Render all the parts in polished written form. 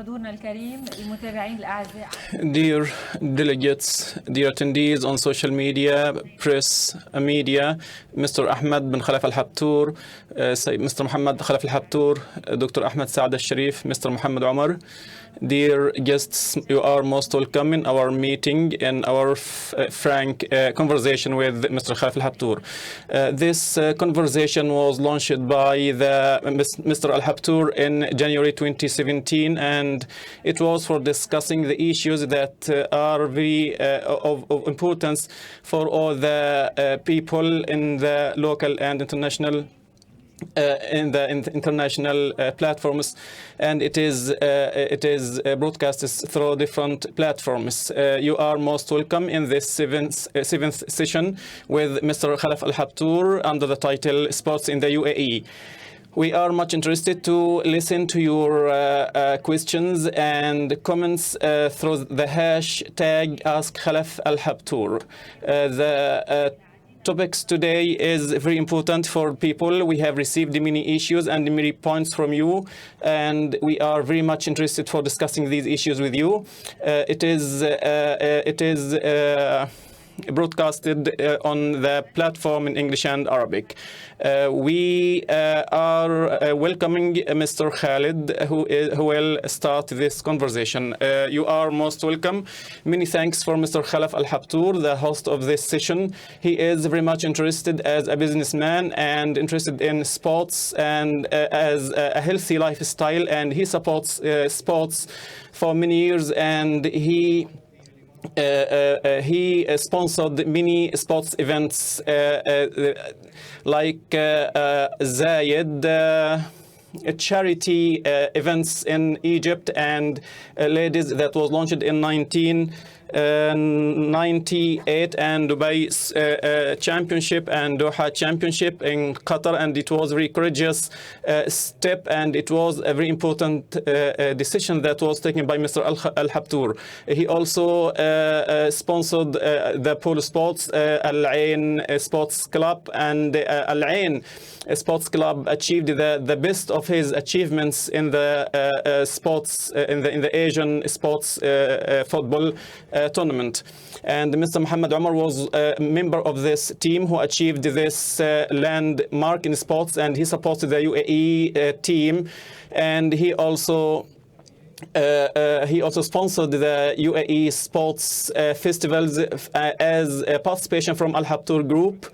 حضورنا الكريم المتابعين الأعزاء. Dear delegates, dear attendees on social media, press, media, Mr. Ahmad bin Khalaf Al Habtoor, Mr. Muhammad Khalaf Al Habtoor, Dr. Ahmad Saad Al Sharif, Mr. Muhammad Omar. Dear guests, you are most welcome in our meeting and our frank conversation with Mr. Khalaf Al Habtoor. This conversation was launched by Mr. Al Habtoor in January 2017, and it was for discussing the issues that are very of importance for all the people in the local and international international platforms, and it is broadcast through different platforms. You are most welcome in this seventh session with Mr. Khalaf Al Habtoor under the title Sports in the UAE. We are much interested to listen to your questions and comments through the hashtag Ask Khalaf Al Habtoor. The topics today is very important for people. We have received many issues and many points from you, and we are very much interested for discussing these issues with you. It is broadcasted on the platform in English and Arabic. We are welcoming Mr. Khalid, who will start this conversation. You are most welcome. Many thanks for Mr. Khalaf Al Habtoor, the host of this session. He is very much interested as a businessman and interested in sports and as a healthy lifestyle, and he supports sports for many years, and he sponsored many sports events like Zayed, charity events in Egypt, and ladies that was launched in 1998, and Dubai championship and Doha championship in Qatar, and it was a very courageous step, and it was a very important decision that was taken by Mr. Al Habtoor. He also sponsored the polo sports, Al Ain Sports Club, and Al Ain Sports Club achieved the best of his achievements in the sports in the Asian sports football tournament. And Mr. Muhammad Omar was a member of this team who achieved this landmark in sports, and he supported the UAE team, and he also sponsored the UAE sports festivals as a participation from Al Habtoor Group.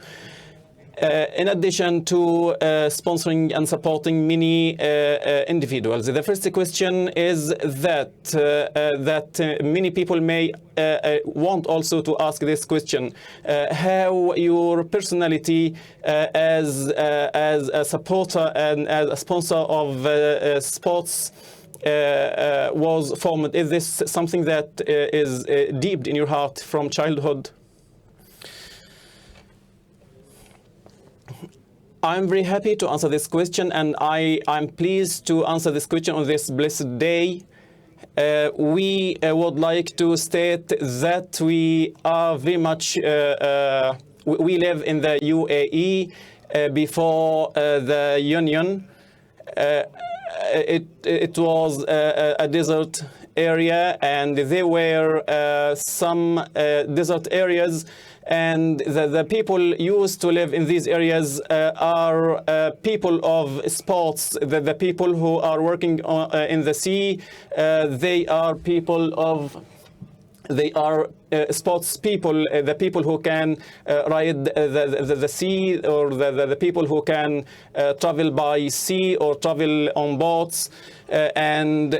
In addition to sponsoring and supporting many individuals. The first question is that many people may want also to ask this question: how your personality as a supporter and as a sponsor of sports was formed? Is this something that is deep in your heart from childhood? I'm very happy to answer this question, and I'm pleased to answer this question on this blessed day. We would like to state that we are very much, we live in the UAE before the Union. It was a desert area, and there were some desert areas, and the people used to live in these areas are people of sports. The people who are working in the sea, they are sports people, the people who can ride the sea, or the people who can travel by sea or travel on boats, and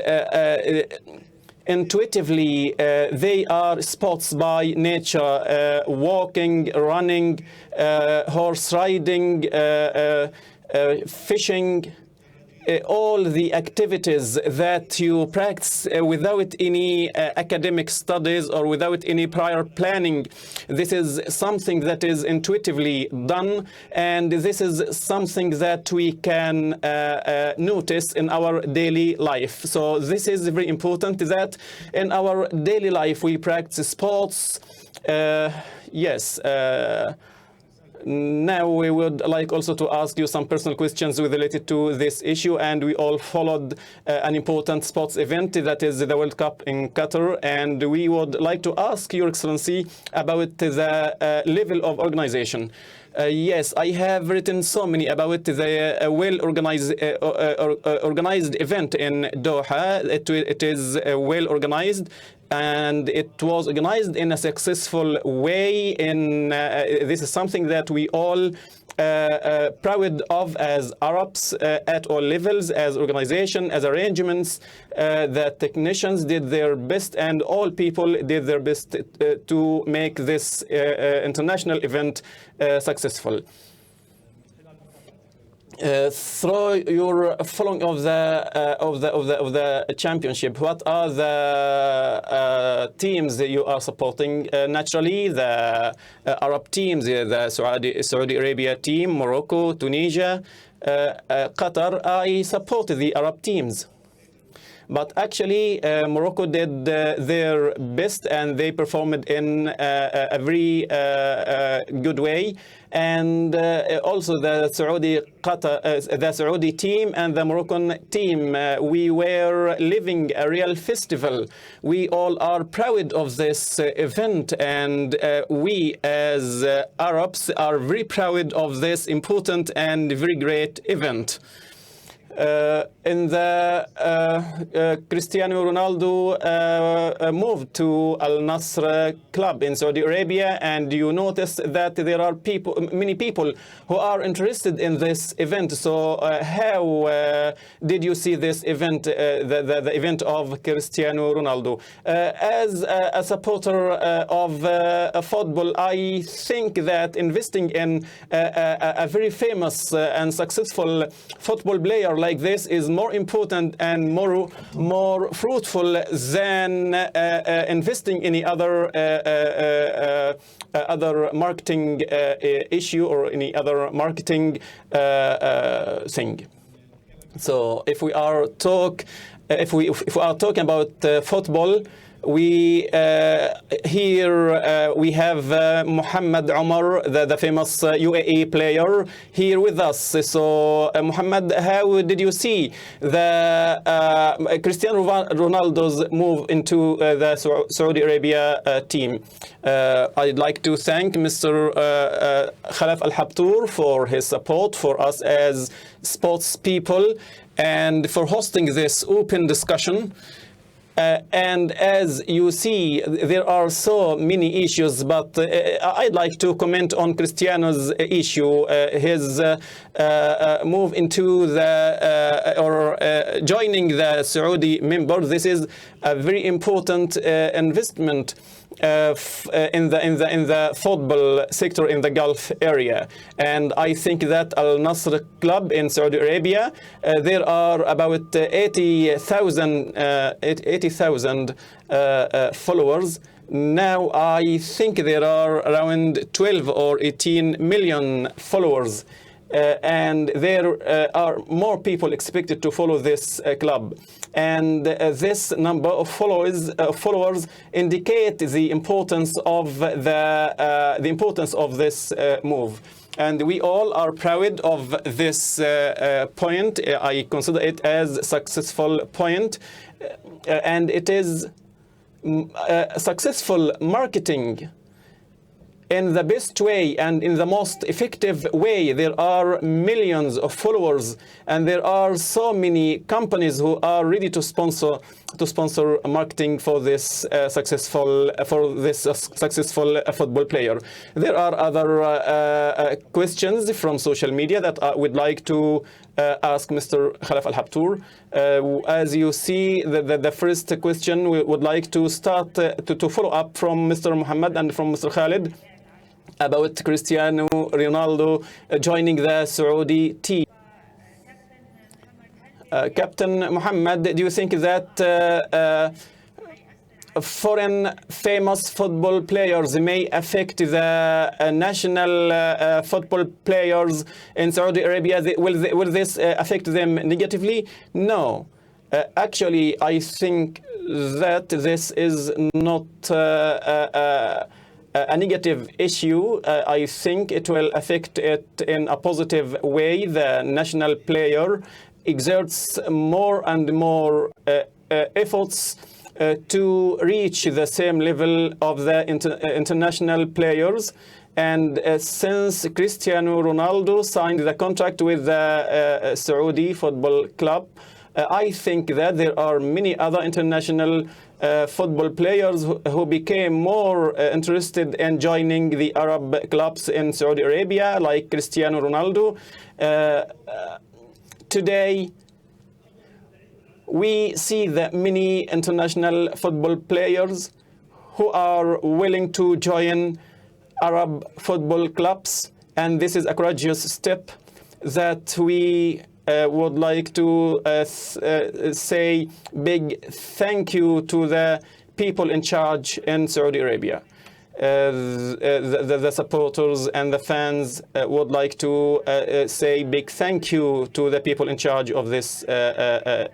intuitively, they are sports by nature, walking, running, horse riding, fishing, all the activities that you practice without any academic studies or without any prior planning. This is something that is intuitively done, and this is something that we can notice in our daily life. So this is very important, that in our daily life we practice sports. Yes. Now we would like also to ask you some personal questions related to this issue, and we all followed an important sports event that is the World Cup in Qatar, and we would like to ask Your Excellency about the level of organization. Yes, I have written so many about the organized event in Doha. It is well organized, and it was organized in a successful way. This is something that we all proud of as Arabs at all levels, as organization, as arrangements. The technicians did their best, and all people did their best to make this international event successful. Through your following of the championship, what are the teams that you are supporting? Naturally, the Arab teams, the Saudi Arabia team, Morocco, Tunisia, Qatar. I support the Arab teams. But actually, Morocco did their best, and they performed in a very good way. And also the Saudi team and the Moroccan team, we were living a real festival. We all are proud of this event, and we as Arabs are very proud of this important and very great event. In the Cristiano Ronaldo moved to Al Nassr club in Saudi Arabia, and you notice that there are many people who are interested in this event. So how did you see this event, the event of Cristiano Ronaldo? As a supporter of football, I think that investing in a very famous and successful football player like this is more important and more fruitful than investing in any other marketing issue or any other marketing thing. So if we are talking about football, we here we have Muhammad Omar, the famous UAE player, here with us. So Muhammad, how did you see the Cristiano Ronaldo's move into the Saudi Arabia team? I'd like to thank Mr. Khalaf Al Habtoor for his support for us as sports people and for hosting this open discussion. And as you see, there are so many issues, but I'd like to comment on Cristiano's issue, his move into joining the Saudi member. This is a very important investment in the football sector in the Gulf area. And I think that Al Nassr club in Saudi Arabia, there are about 80,000 followers. Now I think there are around 12 or 18 million followers. And there are more people expected to follow this club. And this number of followers indicate the importance of this move. And we all are proud of this point. I consider it as a successful point. And it is successful marketing in the best way and in the most effective way. There are millions of followers, and there are so many companies who are ready to sponsor marketing for this successful football player. There are other questions from social media that I would like to ask Mr. Khalaf Al Habtoor. As you see, the first question, we would like to start to follow up from Mr. Muhammad and from Mr. Khalid about Cristiano Ronaldo joining the Saudi team. Captain Muhammad, do you think that foreign famous football players may affect the national football players in Saudi Arabia? Will this affect them negatively? No. Actually, I think that this is not a negative issue. I think it will affect it in a positive way. The national player exerts more and more efforts to reach the same level of the international players. And since Cristiano Ronaldo signed the contract with the Saudi Football Club, I think that there are many other international football players who became more interested in joining the Arab clubs in Saudi Arabia, like Cristiano Ronaldo. Today, we see that many international football players who are willing to join Arab football clubs, and this is a courageous step that we would like to say big thank you to the people in charge in Saudi Arabia. The supporters and the fans would like to say big thank you to the people in charge of this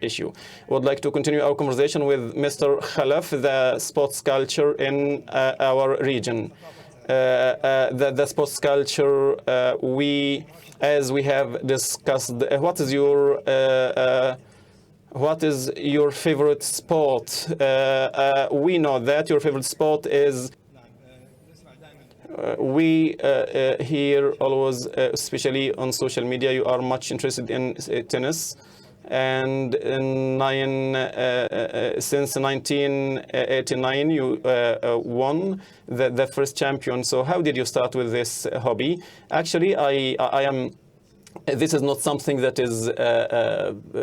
issue. Would like to continue our conversation with Mr. Khalaf, the sports culture in our region. The sports culture, as we have discussed, what is your favorite sport? We know that your favorite sport is we here always, especially on social media, you are much interested in tennis. And since 1989, you won the first champion. So how did you start with this hobby? Actually, I am. This is not something that is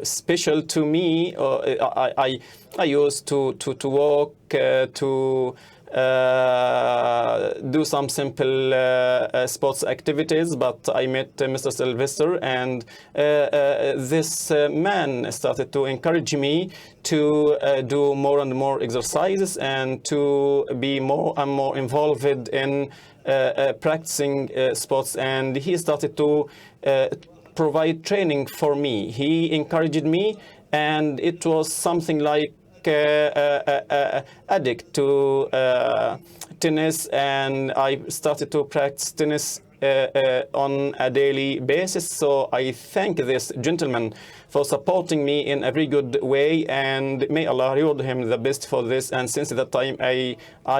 special to me. I used to walk to do some simple sports activities, but I met Mr. Sylvester, and this man started to encourage me to do more and more exercises and to be more and more involved in practicing sports. And he started to provide training for me. He encouraged me, and it was something like addict to tennis, and I started to practice tennis on a daily basis. So I thank this gentleman for supporting me in a very good way, and may Allah reward him the best for this. And since that time, I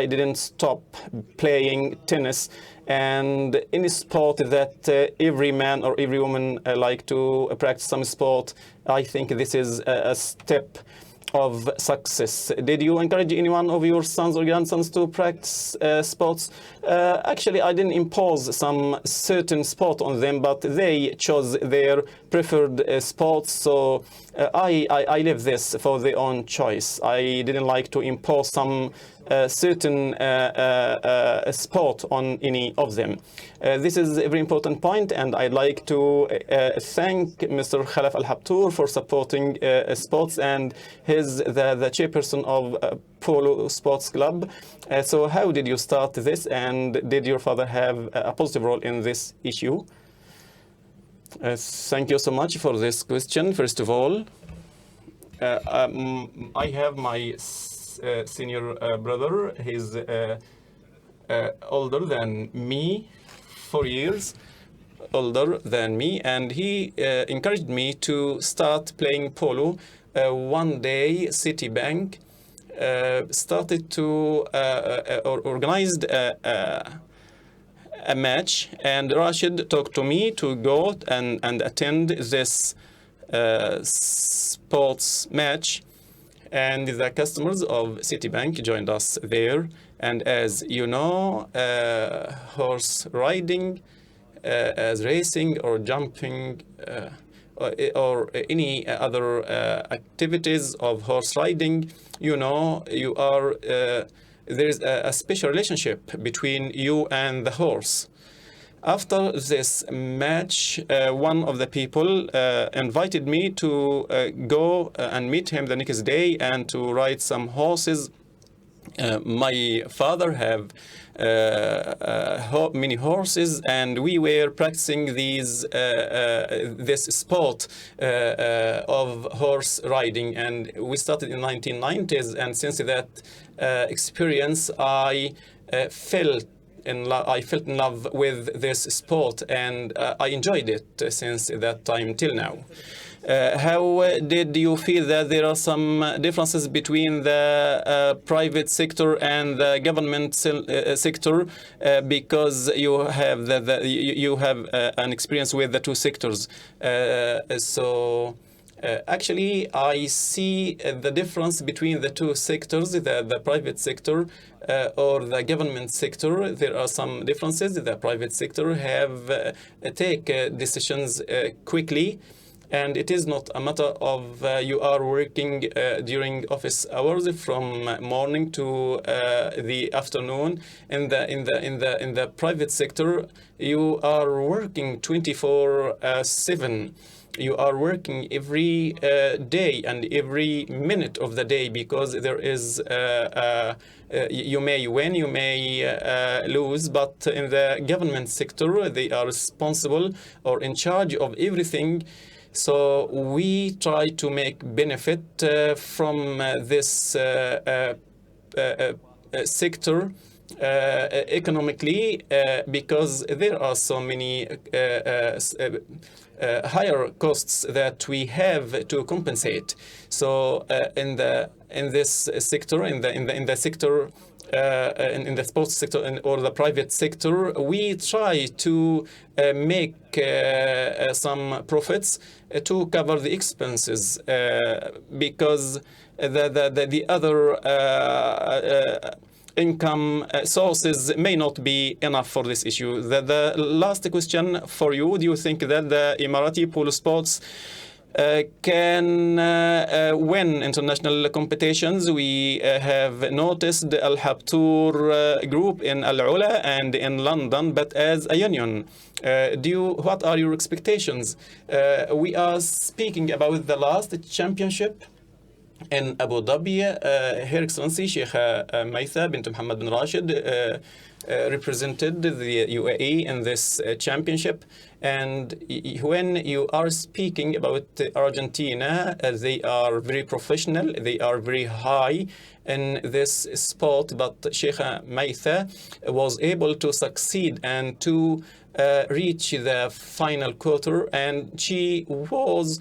didn't stop playing tennis. And any sport that every man or every woman like to practice some sport, I think this is a step of success. Did you encourage any one of your sons or grandsons to practice sports? Actually, I didn't impose some certain sport on them, but they chose their preferred sports. So I leave this for their own choice. I didn't like to impose some certain sport on any of them. This is a very important point, and I'd like to thank Mr. Khalaf Al Habtoor for supporting sports, and the chairperson of Polo Sports Club. So how did you start this, and did your father have a positive role in this issue? Thank you so much for this question. First of all, I have my senior brother. He's older than me, 4 years older than me, and he encouraged me to start playing polo. One day, Citibank started to organized a match, and Rashid talked to me to go and attend this sports match. And the customers of Citibank joined us there. And as you know, horse riding, as racing or jumping, or any other activities of horse riding, you know, there is a special relationship between you and the horse. After this match, one of the people invited me to go and meet him the next day and to ride some horses. My father have many horses, and we were practicing this sport of horse riding, and we started in 1990s. And since that experience, I felt I felt in love with this sport, and I enjoyed it since that time till now. How did you feel that there are some differences between the private sector and the government sector because you have you have an experience with the two sectors? Actually, I see the difference between the two sectors, the private sector or the government sector. There are some differences. The private sector have take decisions quickly, and it is not a matter of you are working during office hours from morning to the afternoon. In the private sector, you are working 24/7. You are working every day and every minute of the day, because there is you may win, you may lose, but in the government sector, they are responsible or in charge of everything. So we try to make benefit from this sector economically, because there are so many higher costs that we have to compensate. So in this sector, in the sector, in the sports sector or the private sector, we try to make some profits to cover the expenses, because the other income sources may not be enough for this issue. The last question for you: do you think that the Emirati polo sports can win international competitions? We have noticed Al Habtoor group in Al Ula and in London, but as a union, what are your expectations? We are speaking about the last championship in Abu Dhabi. Her Excellency Sheikha Maitha bint Mohammed bin Rashid represented the UAE in this championship. And when you are speaking about Argentina, they are very professional, they are very high in this sport, but Sheikha Maitha was able to succeed and to reach the final quarter, and she was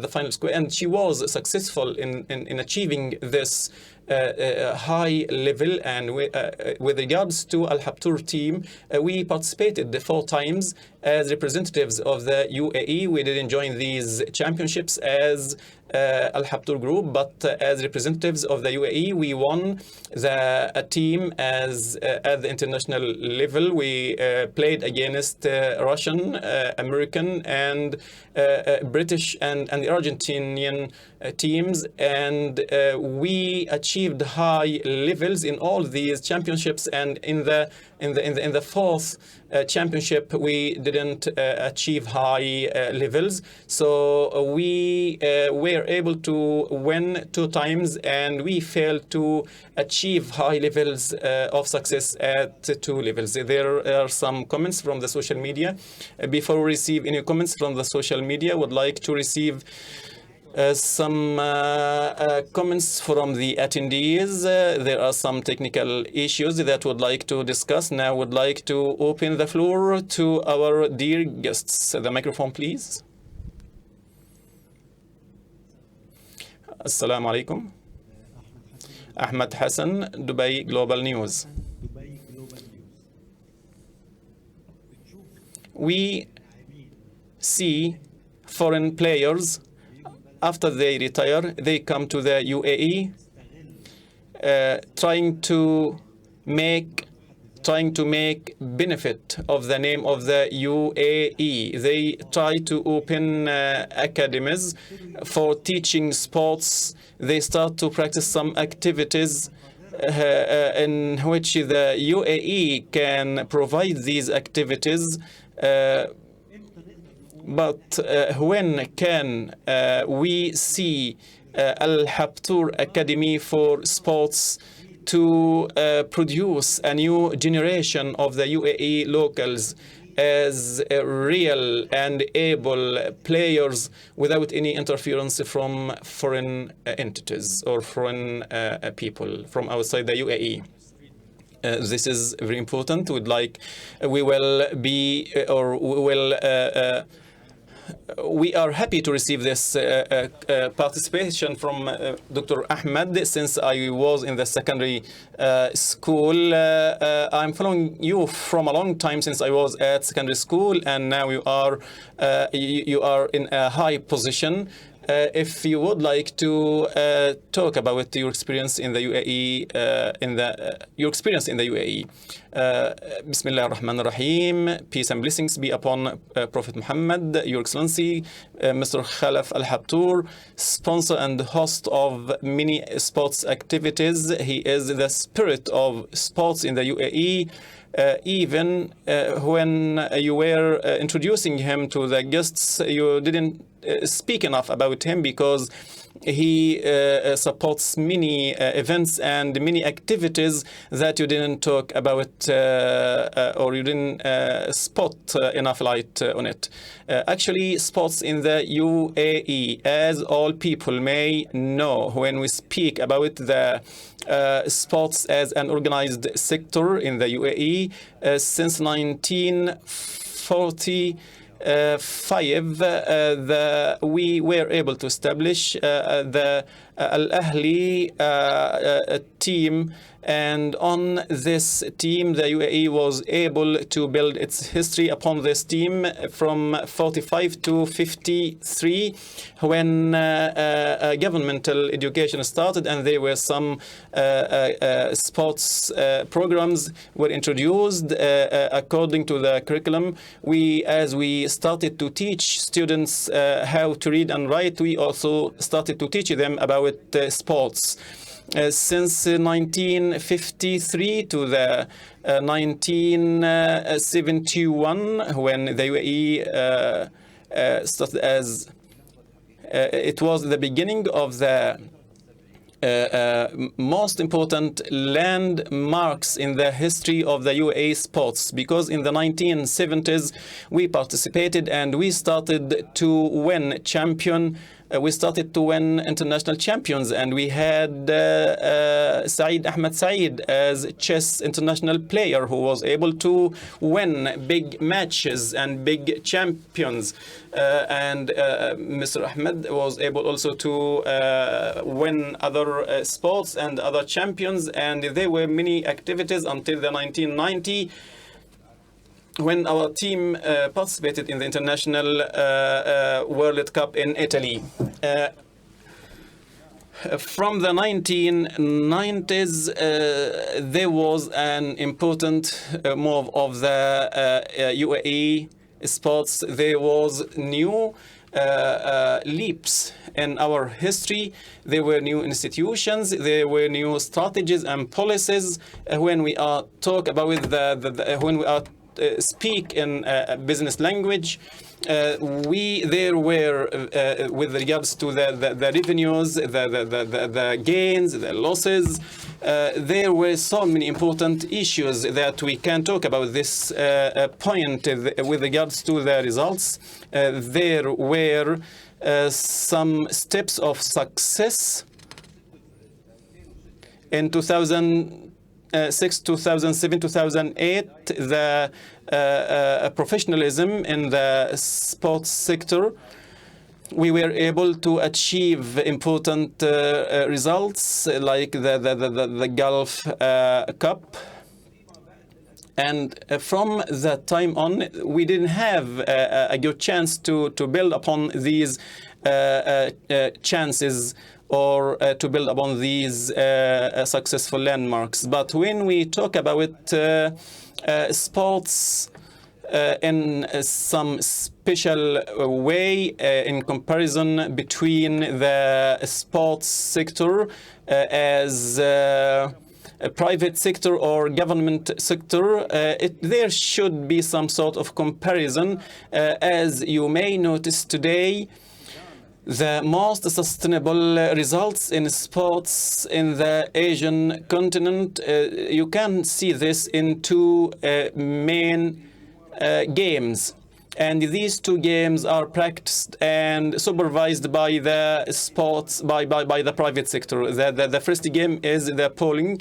the final square, and she was successful in achieving this high level. And with regards to Al Habtoor team, we participated 4 times as representatives of the UAE. We didn't join these championships as Al Habtoor group, but as representatives of the UAE, we won the team as at the international level. We played against Russian, American, and British and the Argentinian teams, and we achieved high levels in all these championships. And in the 4th championship, we didn't achieve high levels. So we were able to win 2 times, and we failed to achieve high levels of success at 2 levels. There are some comments from the social media. Before we receive any comments from the social media, I would like to receive some comments from the attendees. There are some technical issues that would like to discuss. Now would like to open the floor to our dear guests. The microphone, please. Assalamu alaikum. Ahmad Hassan, Dubai Global News. We see foreign players, after they retire, they come to the UAE, trying to make benefit of the name of the UAE. They try to open academies for teaching sports. They start to practice some activities in which the UAE can provide these activities. But when can we see Al Habtoor Academy for Sports to produce a new generation of the UAE locals as real and able players without any interference from foreign entities or foreign people from outside the UAE? This is very important. We will be, or we will. We are happy to receive this participation from Dr. Ahmad. Since I was in the secondary school, I'm following you from a long time since I was at secondary school, and now you are in a high position. If you would like to talk about your experience in the UAE, your experience in the UAE. Bismillah ar-Rahman ar-Rahim. Peace and blessings be upon Prophet Muhammad, Your Excellency, Mr. Khalaf Al Habtoor, sponsor and host of many sports activities. He is the spirit of sports in the UAE. Even when you were introducing him to the guests, you didn't speak enough about him, because he supports many events and many activities that you didn't talk about, or you didn't spot enough light on it. Actually, sports in the UAE, as all people may know, when we speak about the sports as an organized sector in the UAE, since 1940, we were able to establish the Al Ahli team, and on this team the UAE was able to build its history upon this team from 45 to 53, when governmental education started, and there were some sports programs were introduced according to the curriculum. As we started to teach students how to read and write, we also started to teach them about sports. Since 1953 to the 1971, when the UAE started as it was the beginning of the most important landmarks in the history of the UAE sports, because in the 1970s we participated and we started to win international champions, and we had Ahmad Said as chess international player who was able to win big matches and big champions. And Mr. Ahmad was able also to win other sports and other champions, and there were many activities until the 1990, when our team participated in the International World Cup in Italy. From the 1990s, there was an important move of the UAE sports. There was new leaps in our history. There were new institutions, there were new strategies and policies. When we are talk about when we are speak in business language, there were with regards to the revenues, the gains, the losses, there were so many important issues that we can talk about this point with regards to the results. There were some steps of success in 2006, 2007, 2008, the professionalism in the sports sector. We were able to achieve important results like the Gulf Cup. And from that time on, we didn't have a good chance to build upon these chances, or to build upon these successful landmarks. But when we talk about sports in some special way, in comparison between the sports sector as a private sector or government sector, there should be some sort of comparison. As you may notice today, the most sustainable results in sports in the Asian continent, you can see this in two main games. And these two games are practiced and supervised by the sports, by the private sector. The first game is the polling.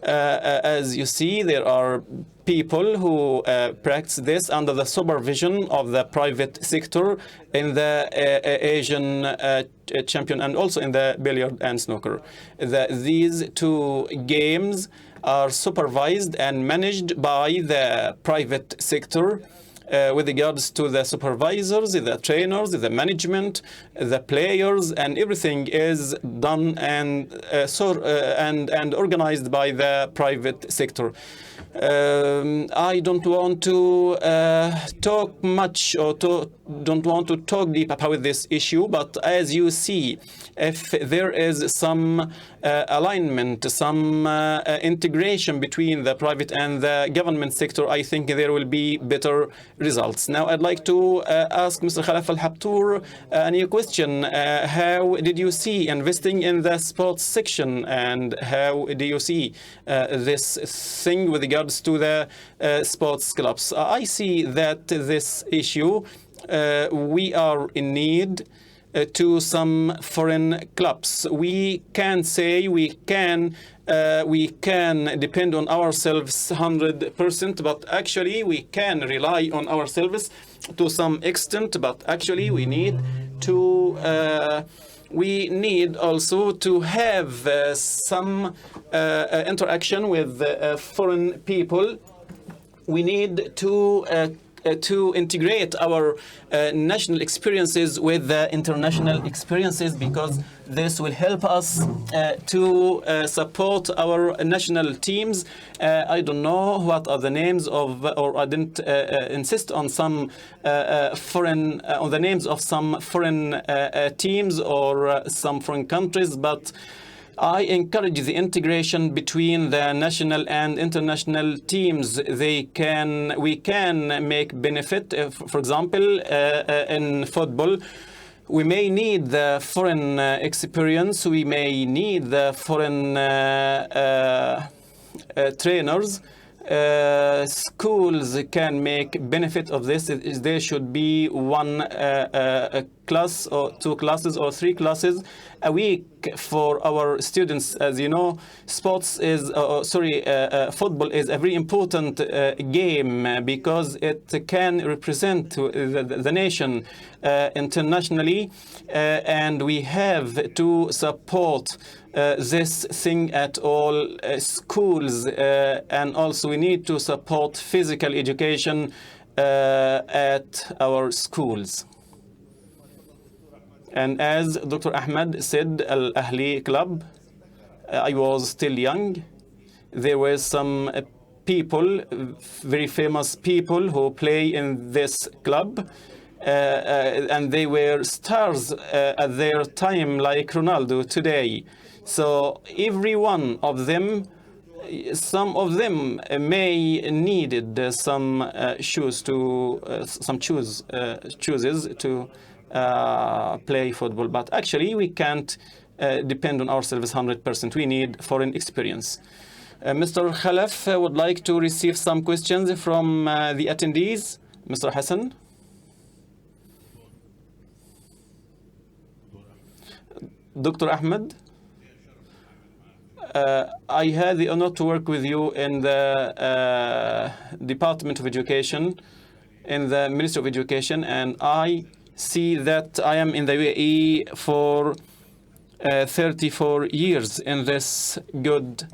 As you see, there are people who practice this under the supervision of the private sector in the Asian champion and also in the billiard and snooker. These two games are supervised and managed by the private sector with regards to the supervisors, the trainers, the management, the players, and everything is done and organized by the private sector. I don't want to talk much or don't want to talk deep about this issue, but as you see, if there is some alignment, some integration between the private and the government sector, I think there will be better results. Now, I'd like to ask Mr. Khalaf Al Habtoor a new question. How did you see investing in the sports section, and how do you see this thing with regards to the sports clubs? I see that this issue, we are in need to some foreign clubs. We can say we can depend on ourselves 100%, but actually we can rely on ourselves to some extent, but actually we need also to have some interaction with foreign people. We need to integrate our national experiences with the international experiences, because this will help us to support our national teams. I don't know what are the names of, or I didn't insist on some on the names of some foreign teams or some foreign countries, but I encourage the integration between the national and international teams. We can make benefit. For example, in football, we may need the foreign experience. We may need the foreign trainers. Schools can make benefit of this. There should be one class or two classes or three classes a week for our students. As you know, football is a very important game because it can represent the nation internationally, and we have to support this thing at all schools, and also we need to support physical education at our schools. And as Dr. Ahmad said, Al Ahli Club, I was still young. There were some people, very famous people, who play in this club, and they were stars at their time, like Ronaldo today. So every one of them, some of them may needed some choices to play football, but actually we can't depend on ourselves 100%. We need foreign experience. Mr. Khalaf would like to receive some questions from the attendees. Mr. Hassan. Dr. Ahmed. I had the honor to work with you in the Department of Education, in the Ministry of Education, and I see that I am in the UAE for 34 years in this good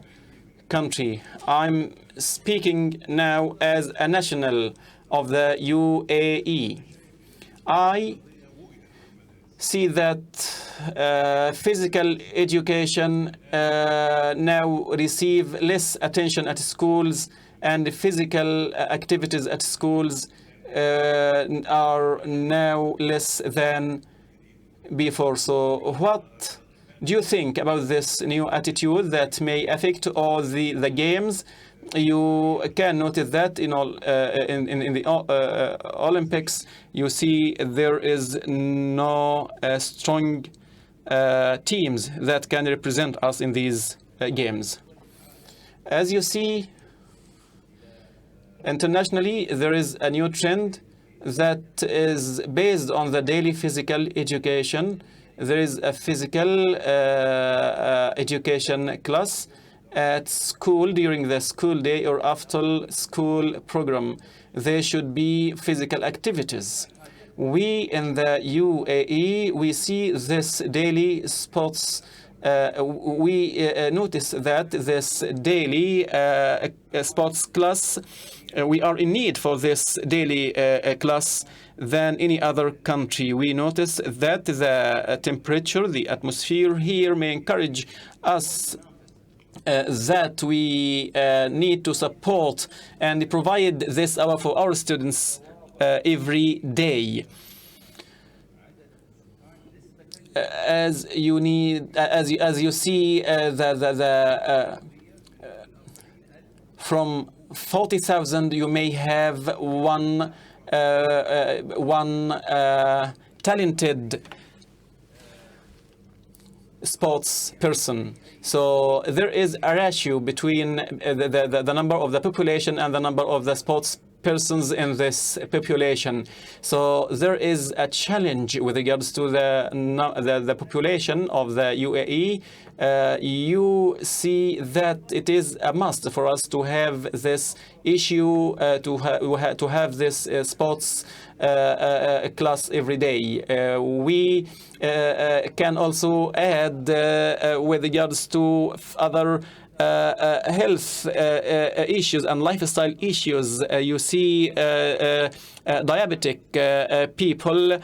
country. I'm speaking now as a national of the UAE. I see that physical education now receive less attention at schools, and physical activities at schools are now less than before. So what do you think about this new attitude that may affect all the games? You can notice that in all in the Olympics, you see there is no strong teams that can represent us in these games. As you see, internationally, there is a new trend that is based on the daily physical education. There is a physical education class, at school during the school day or after school program. There should be physical activities. We in the UAE, we see this daily sports. We notice that this daily sports class, we are in need for this daily class than any other country. We notice that the temperature, the atmosphere here may encourage us that we need to support and provide this hour for our students every day. As you see, from 40,000, you may have one talented sports person. So there is a ratio between the number of the population and the number of the sports persons in this population. So there is a challenge with regards to the population of the UAE. You see that it is a must for us to have this issue, to have this sports class every day. We can also add with regards to other health issues and lifestyle issues. You see diabetic people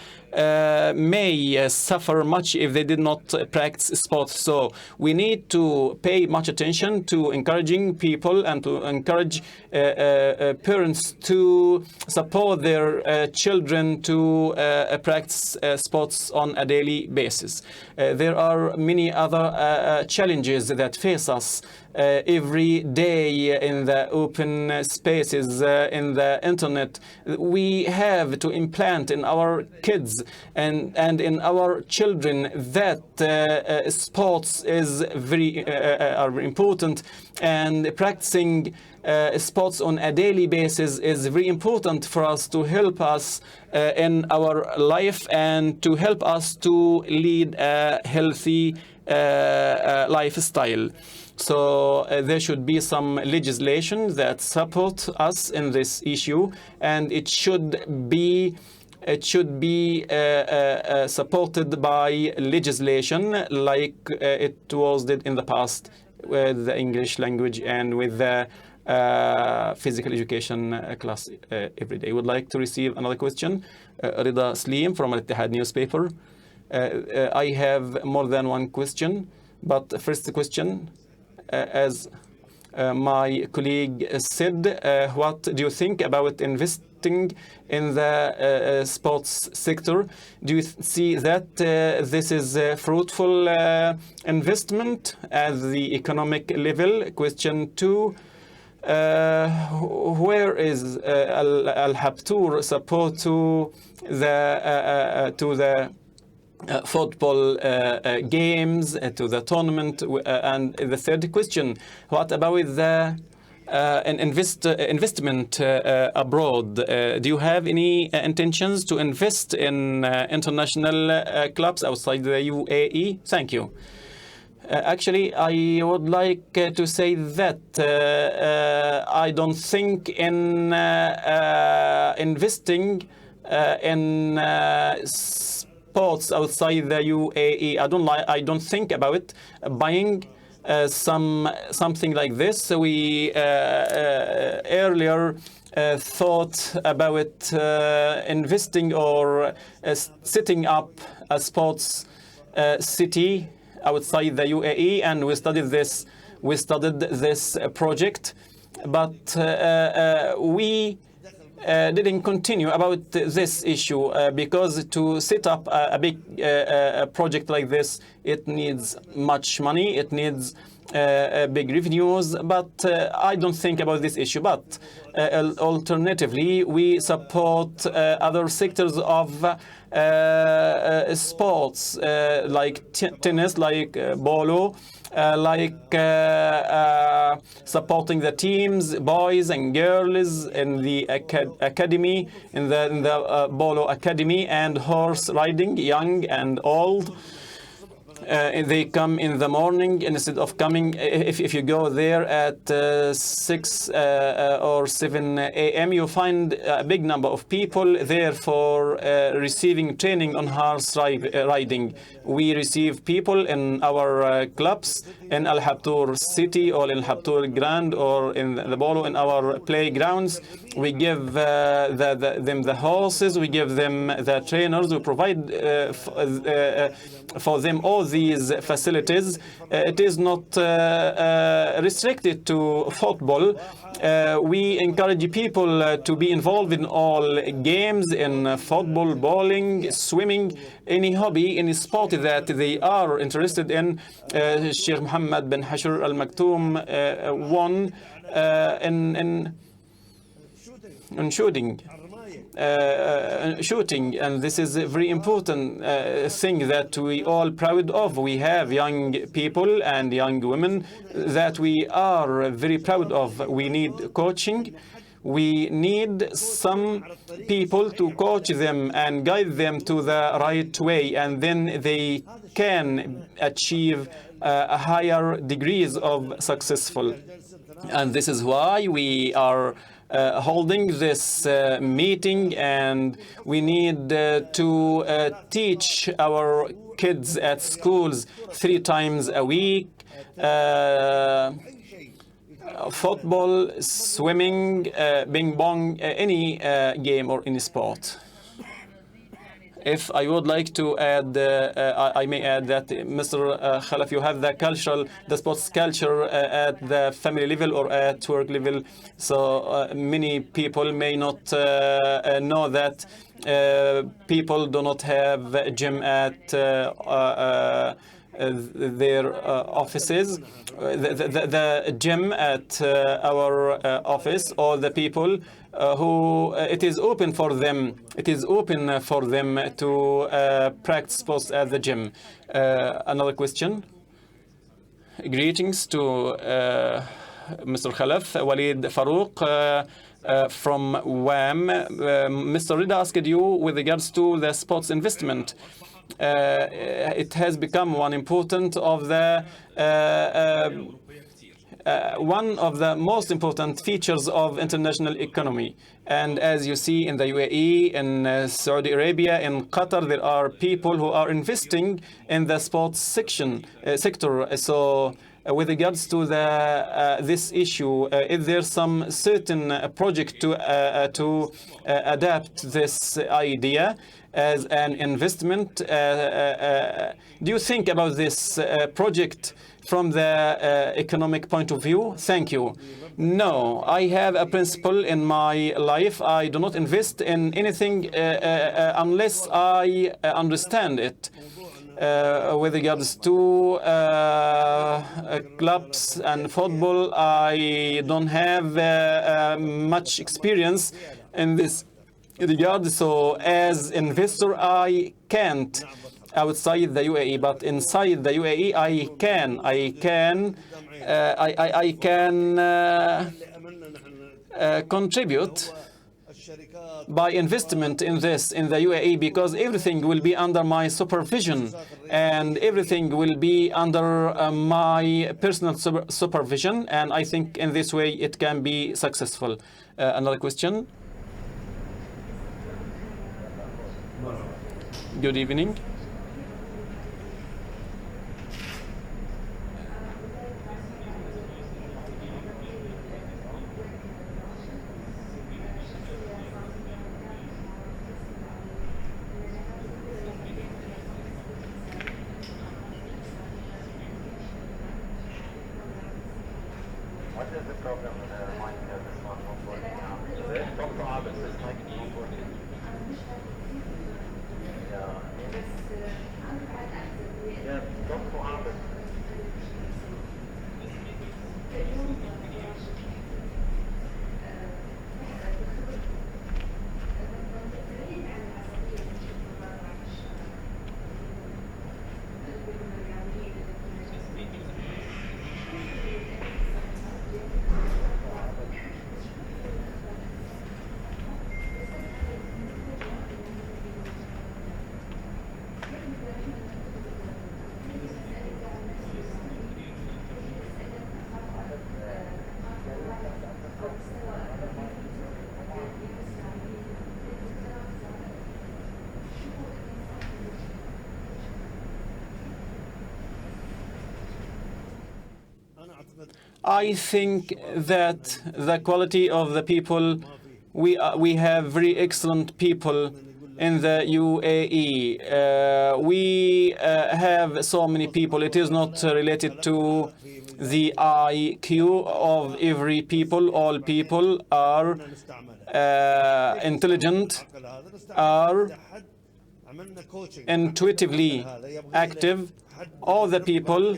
may suffer much if they did not practice sports. So we need to pay much attention to encouraging people and to encourage parents to support their children to practice sports on a daily basis. There are many other challenges that face us every day in the open spaces, in the internet. We have to implant in our kids and in our children that sports is very important, and practicing sports on a daily basis is very important for us to help us in our life and to help us to lead a healthy lifestyle. So there should be some legislation that support us in this issue, and it should be supported by legislation like it was did in the past with the English language and with the physical education class every day. I would like to receive another question. Rida Slim from Al Ittihad newspaper. I have more than one question, but the first question, as my colleague said, what do you think about investing in the sports sector? Do you see that this is a fruitful investment at the economic level? Question 2, where is Al Habtoor support to the football games, to the tournament? And the third question, what about the investment abroad? Do you have any intentions to invest in international clubs outside the UAE? Thank you. Actually, I would like to say that I don't think in investing in sports outside the UAE. I don't think about buying something like this. We earlier thought about investing or setting up a sports city outside the UAE, and we studied this project, but we didn't continue about this issue because to set up a big project like this, it needs much money, it needs big revenues, but I don't think about this issue. But alternatively, we support other sectors of sports like tennis, like polo, like supporting the teams, boys and girls in the academy, in the polo academy, and horse riding, young and old. They come in the morning instead of coming. If you go there at 6 or 7 a.m., you find a big number of people there for receiving training on horse riding. We receive people in our clubs in Al Habtoor city or in Al Habtoor Grand or in the Bolo in our playgrounds. We give them the horses, we give them the trainers, we provide for them all these facilities. It is not restricted to football. We encourage people to be involved in all games, in football, bowling, swimming, any hobby, any sport that they are interested in. Sheikh Mohammed bin Hashir Al Maktoum won in shooting. And this is a very important thing that we all proud of. We have young people and young women that we are very proud of. We need coaching. We need some people to coach them and guide them to the right way, and then they can achieve higher degrees of successful. And this is why we are holding this meeting, and we need to teach our kids at schools 3 times a week, football, swimming, ping pong, any game or any sport. If I would like to add, I may add that, Mr. Khalaf, you have the sports culture at the family level or at work level. So many people may not know that people do not have a gym at their offices. The gym at our office, all the people who it is open for them. It is open for them to practice sports at the gym. Another question. Greetings to Mr. Khalaf. Walid Farouk from WAM. Mr. Rida asked you with regards to the sports investment. It has become one of the most important features of international economy. And as you see in the UAE, in Saudi Arabia, in Qatar, there are people who are investing in the sports sector. So with regards to this issue, is there some certain project to adapt this idea as an investment? Do you think about this project from the economic point of view? Thank you. No, I have a principle in my life. I do not invest in anything unless I understand it. With regards to clubs and football, I don't have much experience in this regard. So as investor, I can't outside the UAE, but inside the UAE, I can contribute by investment in the UAE, because everything will be under my supervision and everything will be under my personal supervision, and I think in this way it can be successful. Another question. Good evening. What is the problem with the mic? This one not working now. Dr. Ahmad, this mic is not working. Yeah, Dr. Ahmad. I think that the quality of the people, we have very excellent people in the UAE. We have so many people. It is not related to the IQ of every people. All people are intelligent, are intuitively active. All the people,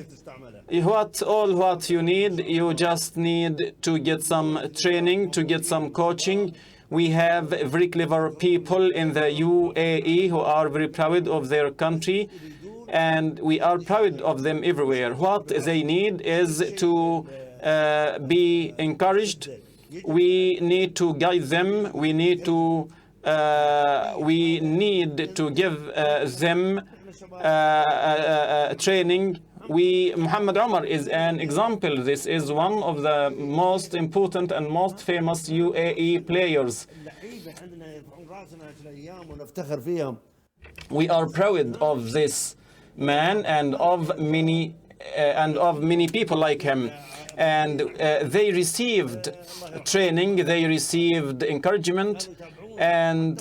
what you need, you just need to get some training, to get some coaching. We have very clever people in the UAE who are very proud of their country, and we are proud of them everywhere. What they need is to be encouraged. We need to guide them. We need to give them training. Muhammad Omar is an example. This is one of the most important and most famous UAE players. We are proud of this man and of many people like him. And they received training, they received encouragement, and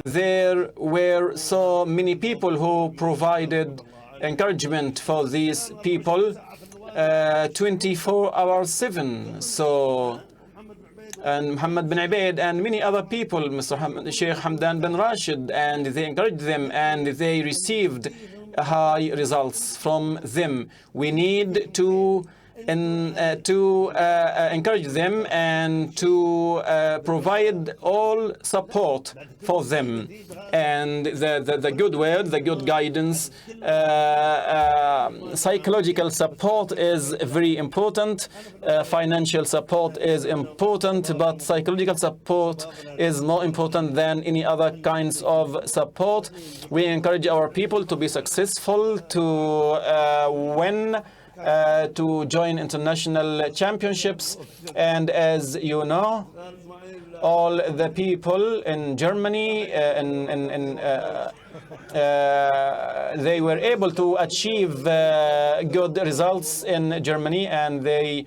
there were so many people who provided encouragement for these people 24 hours 7. So, and Muhammad bin Ubaid and many other people, Mr. Sheikh Hamdan bin Rashid, and they encouraged them and they received high results from them. We need to encourage them and to provide all support for them, and the good word, the good guidance. Psychological support is very important. Financial support is important, but psychological support is more important than any other kinds of support. We encourage our people to be successful, to win, to join international championships. And as you know, all the people in Germany, they were able to achieve good results in Germany, and they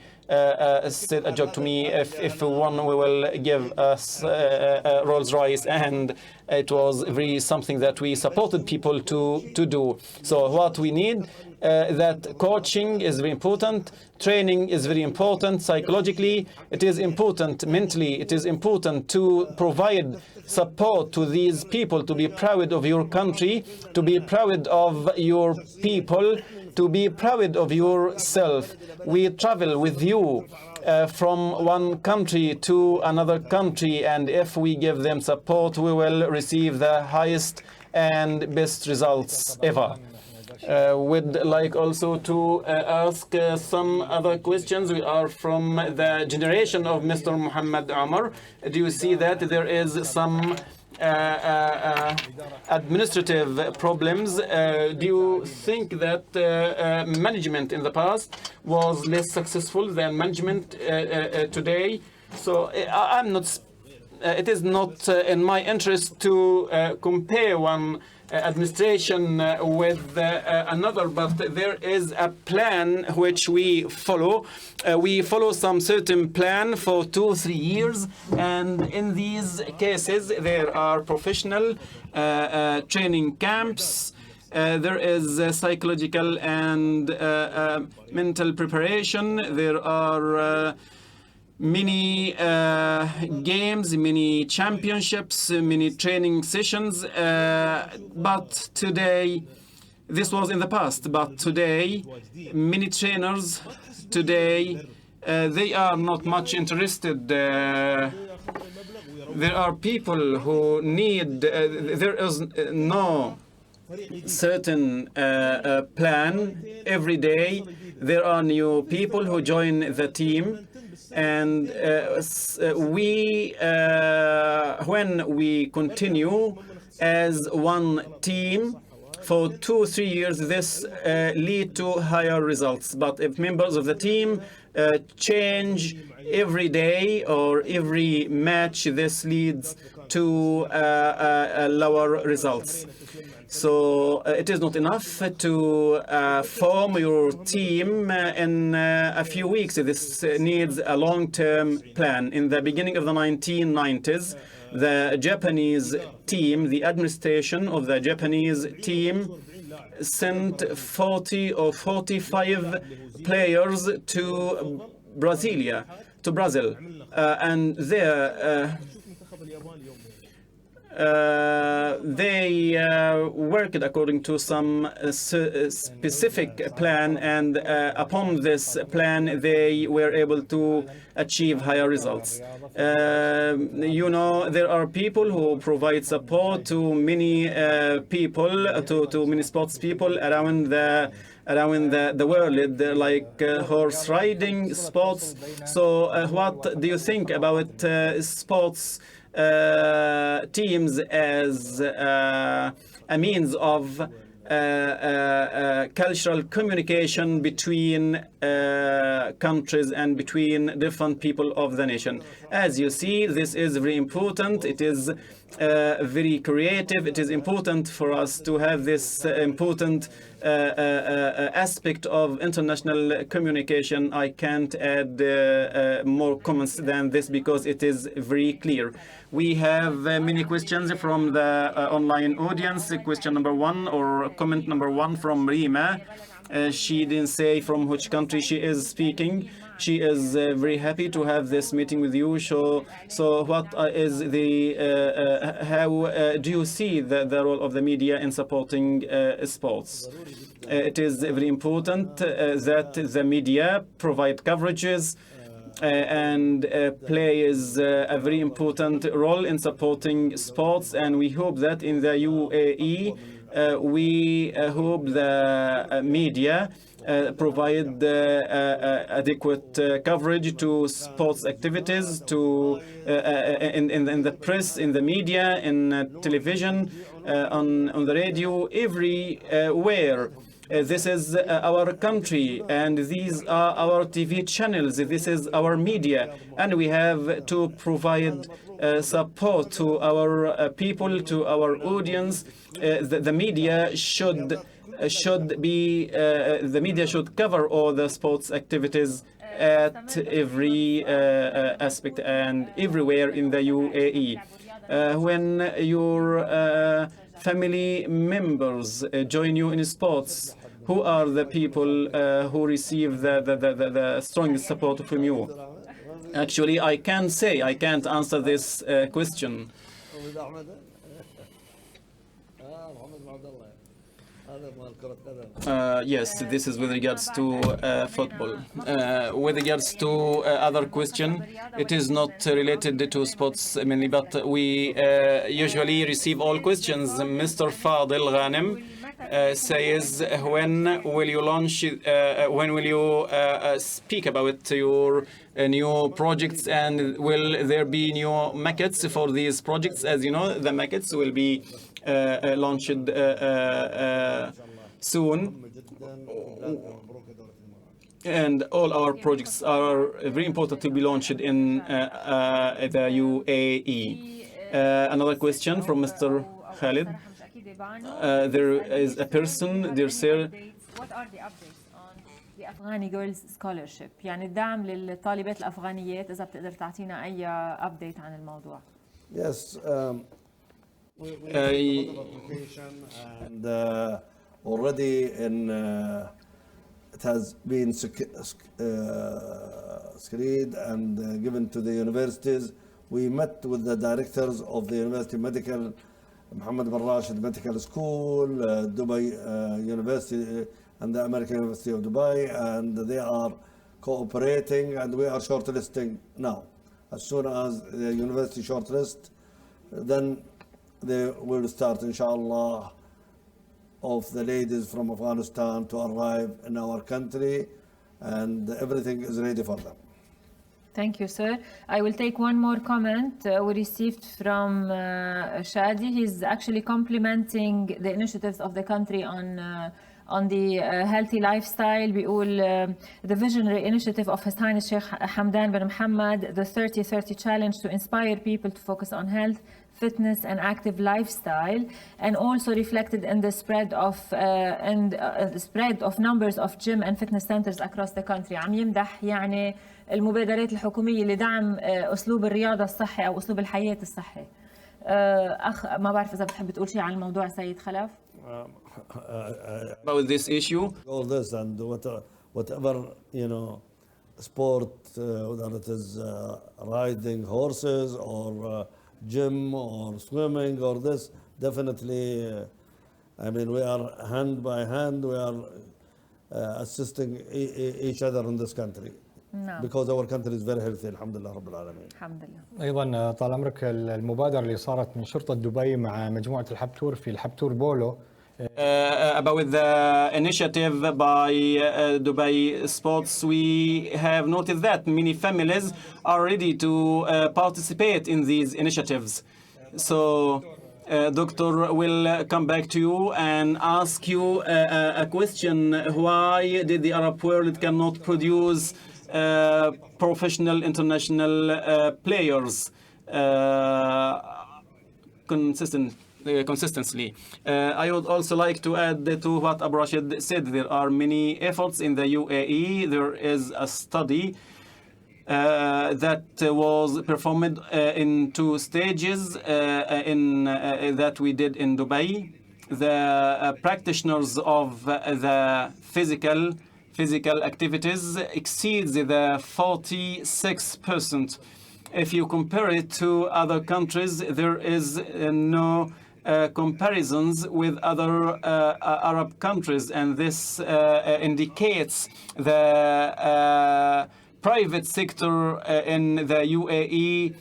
said a joke to me, if one we will give us a Rolls Royce, and it was really something that we supported people to do. So what we need, that coaching is very important, training is very important, psychologically it is important, mentally it is important to provide support to these people, to be proud of your country, to be proud of your people, to be proud of yourself. We travel with you from one country to another country, and if we give them support, we will receive the highest and best results ever. Would like also to ask some other questions. We are from the generation of Mr. Muhammad Omar. Do you see that there is some administrative problems? Do you think that management in the past was less successful than management today? So I'm not. It is not in my interest to compare one administration with another, but there is a plan which we follow. We follow some certain plan for 2-3 years, and in these cases there are professional training camps. There is psychological and mental preparation. There are many games, many championships, many training sessions. But today, this was in the past, but today, many trainers today, they are not much interested. There are people who need, there is no certain plan. Every day, there are new people who join the team. And when we continue as one team for 2-3 years, this lead to higher results. But if members of the team change every day or every match, this leads to lower results. So it is not enough to form your team in a few weeks. This needs a long-term plan. In the beginning of the 1990s, the Japanese team, the administration of the Japanese team, sent 40 or 45 players to Brazil, and there they worked according to some specific plan, and upon this plan they were able to achieve higher results. You know, there are people who provide support to many people, to many sports people around the world, like horse riding sports. So what do you think about sports teams as a means of cultural communication between countries and between different people of the nation? As you see, this is very important. It is very creative. It is important for us to have this important aspect of international communication. I can't add more comments than this because it is very clear. We have many questions from the online audience. Question number one, or comment number one, from Rima. She didn't say from which country she is speaking. She is very happy to have this meeting with you. So what is the how do you see the role of the media in supporting sports? It is very important that the media provide coverages and plays a very important role in supporting sports, and we hope that in the UAE we hope the media provide adequate coverage to sports activities, to in the press, in the media, in television, on the radio, everywhere. This is our country, and these are our TV channels. This is our media, and we have to provide support to our people, to our audience. The media should cover all the sports activities at every aspect and everywhere in the UAE. When your family members join you in sports, who are the people who receive the strongest support from you? Actually, I can't answer this question. Yes, this is with regards to football. With regards to other question, it is not related to sports mainly, but we usually receive all questions. Mr. Fadil Ghanem says, when will you launch, when will you speak about your new projects, and will there be new maquettes for these projects? As you know, the maquettes will be launched soon, and all our projects are very important to be launched in the UAE. Another question from Mr. Khalid. There is a person, dear sir. What are the updates on the Afghani girls scholarship? يعني الدعم للطالبات الأفغانيات، إذا بتقدر تعطينا أي update عن الموضوع. Yes, we have another application, and already it has been screened and given to the universities. We met with the directors of the University Medical, Mohammed bin Rashid Medical School, Dubai University, and the American University of Dubai, and they are cooperating, and we are shortlisting now. As soon as the university shortlist, then they will start, inshallah, of the ladies from Afghanistan to arrive in our country, and everything is ready for them. Thank you, sir. I will take one more comment we received from Shadi. He's actually complimenting the initiatives of the country on the healthy lifestyle. بيقول the visionary initiative of His Highness Sheikh Hamdan bin Mohammed, the 30-30 challenge to inspire people to focus on health, fitness and active lifestyle, and also reflected in the spread of numbers of gym and fitness centers across the country. عم يمدح يعني المبادرات الحكومية لدعم أسلوب الرياضة الصحي أو أسلوب الحياة الصحي. أخ ما بعرف إذا بتحب تقول شيء عن الموضوع سيد خلف. About this issue, all this and whatever, you know, sport, whether it is riding horses or gym or swimming or this, definitely, I mean, we are hand by hand, we are assisting each other in this country. نعم. Because our country is very healthy, alhamdulillah رب العالمين. الحمد لله. ايضا طال عمرك المبادره اللي صارت من شرطه دبي مع مجموعه الحبتور في الحبتور بولو. about the initiative by Dubai Sports, we have noted that many families are ready to participate in these initiatives. So, Doctor will come back to you and ask you a question. Why did the Arab world cannot produce professional international players consistently? I would also like to add to what Abu Rashid said. There are many efforts in the UAE. There is a study that was performed in 2 stages that we did in Dubai. The practitioners of the physical activities exceeds the 46%. If you compare it to other countries, there is no comparisons with other Arab countries, and this indicates the private sector in the UAE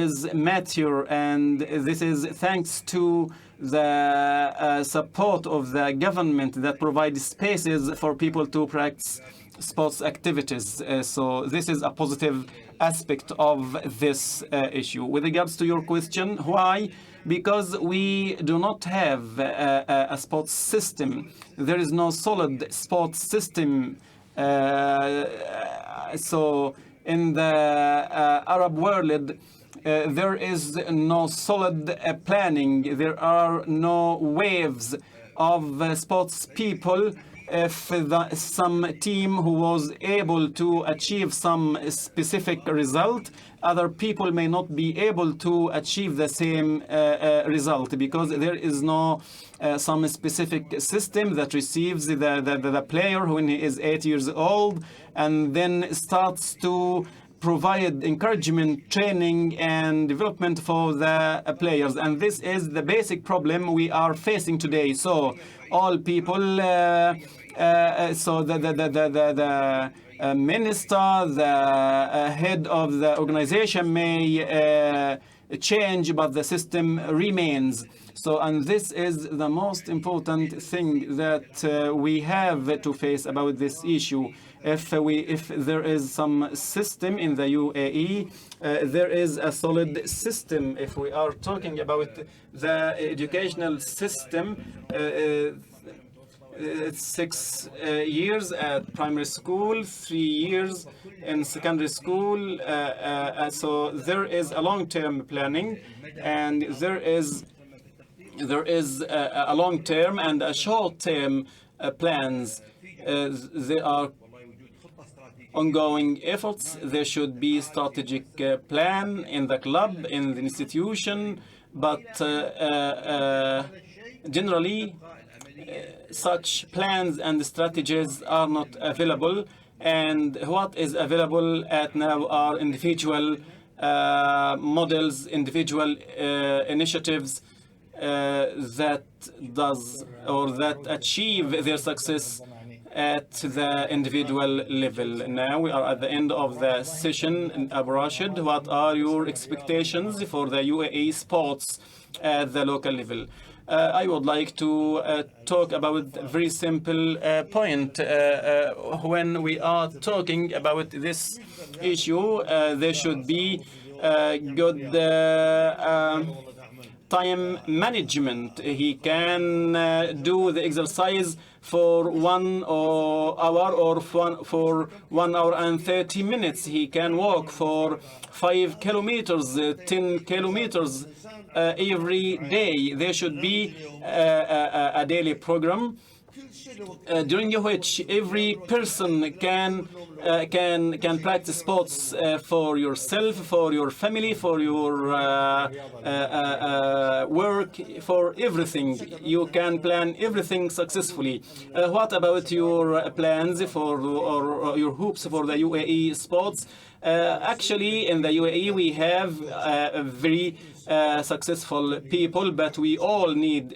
is mature, and this is thanks to the support of the government that provides spaces for people to practice sports activities. So this is a positive aspect of this issue. With regards to your question, why? Because we do not have a sports system. There is no solid sports system. So in the Arab world, there is no solid planning. There are no waves of sports people. If some team who was able to achieve some specific result, other people may not be able to achieve the same result, because there is no some specific system that receives the player when he is 8 years old and then starts to provide encouragement, training and development for the players. And this is the basic problem we are facing today. So all people, so the minister, the head of the organization may change, but the system remains. So, and this is the most important thing that we have to face about this issue. If there is some system in the UAE, there is a solid system. If we are talking about the educational system, 6 years at primary school, 3 years in secondary school. So there is a long-term planning, and there is a long-term and a short-term plans. There are ongoing efforts. There should be strategic plan in the club, in the institution, but generally such plans and strategies are not available, and what is available at now are individual models, individual initiatives that achieve their success at the individual level. Now we are at the end of the session. Abu Rashid, what are your expectations for the UAE sports at the local level? I would like to talk about a very simple point. When we are talking about this issue, there should be good time management. He can do the exercise for 1 hour or for 1 hour and 30 minutes. He can walk for 5 kilometers, 10 kilometers every day. There should be a daily program during which every person can practice sports for yourself, for your family, for your work, for everything. You can plan everything successfully. What about your plans for or your hopes for the UAE sports? Actually, in the UAE, we have very successful people, but we all need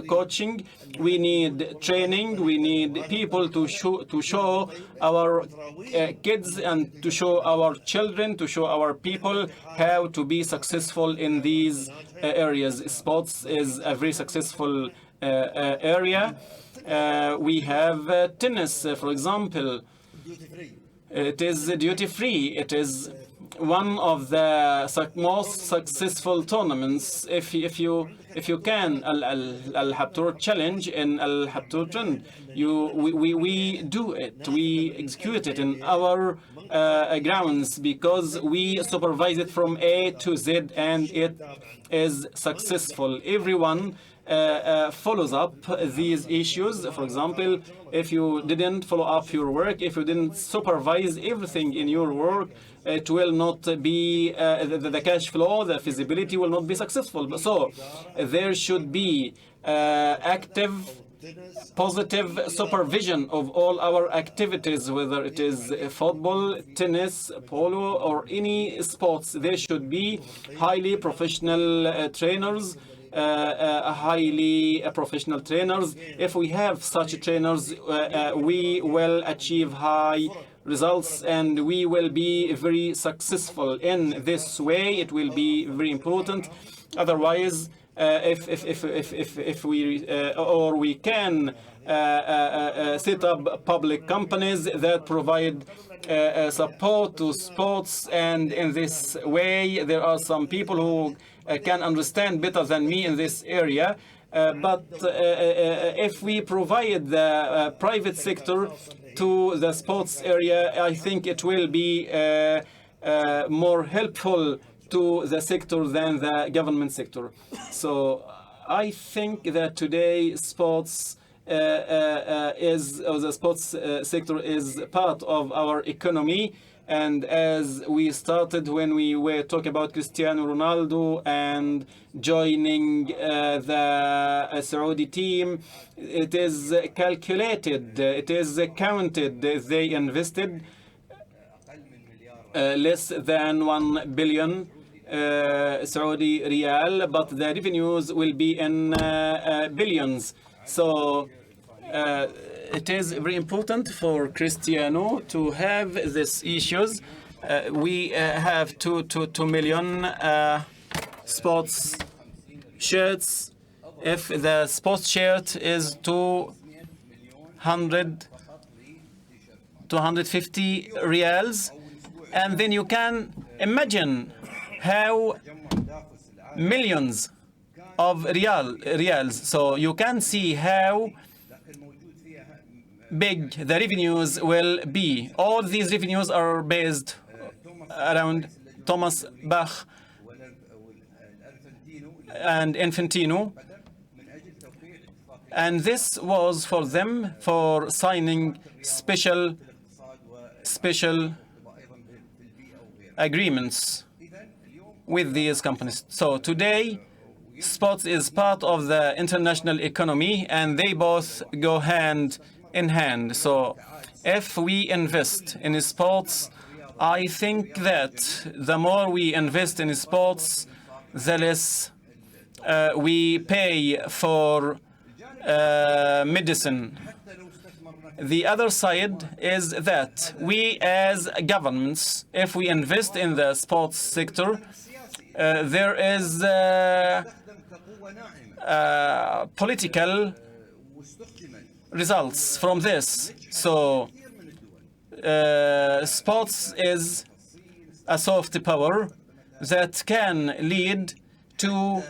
coaching. We need training. We need people to show our kids and to show our children, to show our people how to be successful in these areas. Sports is a very successful area. We have tennis, for example. It is duty-free. It is one of the most successful tournaments. If you can, Al Habtoor challenge in Al Habtoor trend, we do it. We execute it in our grounds because we supervise it from A to Z, and it is successful. Everyone follows up these issues. For example, if you didn't follow up your work, if you didn't supervise everything in your work, it will not be the cash flow, the feasibility will not be successful. So there should be active, positive supervision of all our activities, whether it is football, tennis, polo, or any sports. There should be highly professional trainers. Highly professional trainers. If we have such trainers, we will achieve high results and we will be very successful in this way. It will be very important. Otherwise, if we can set up public companies that provide support to sports, and in this way there are some people who can understand better than me in this area. But if we provide the private sector to the sports area, I think it will be more helpful to the sector than the government sector. So I think that today sports the sports sector is part of our economy. And as we started when we were talking about Cristiano Ronaldo and joining the Saudi team, it is calculated, it is counted. They invested less than 1 billion Saudi riyal, but the revenues will be in billions. So it is very important for Cristiano to have these issues. We have 2 million sports shirts. If the sports shirt is 250 riyals, and then you can imagine how millions of riyals. So you can see how big the revenues will be. All these revenues are based around Thomas Bach and Infantino, and this was for them for signing special agreements with these companies. So today sports is part of the international economy, and they both go hand in hand. So if we invest in sports, I think that the more we invest in sports, the less we pay for medicine. The other side is that we as governments, if we invest in the sports sector, there is political results from this. So sports is a soft power that can lead to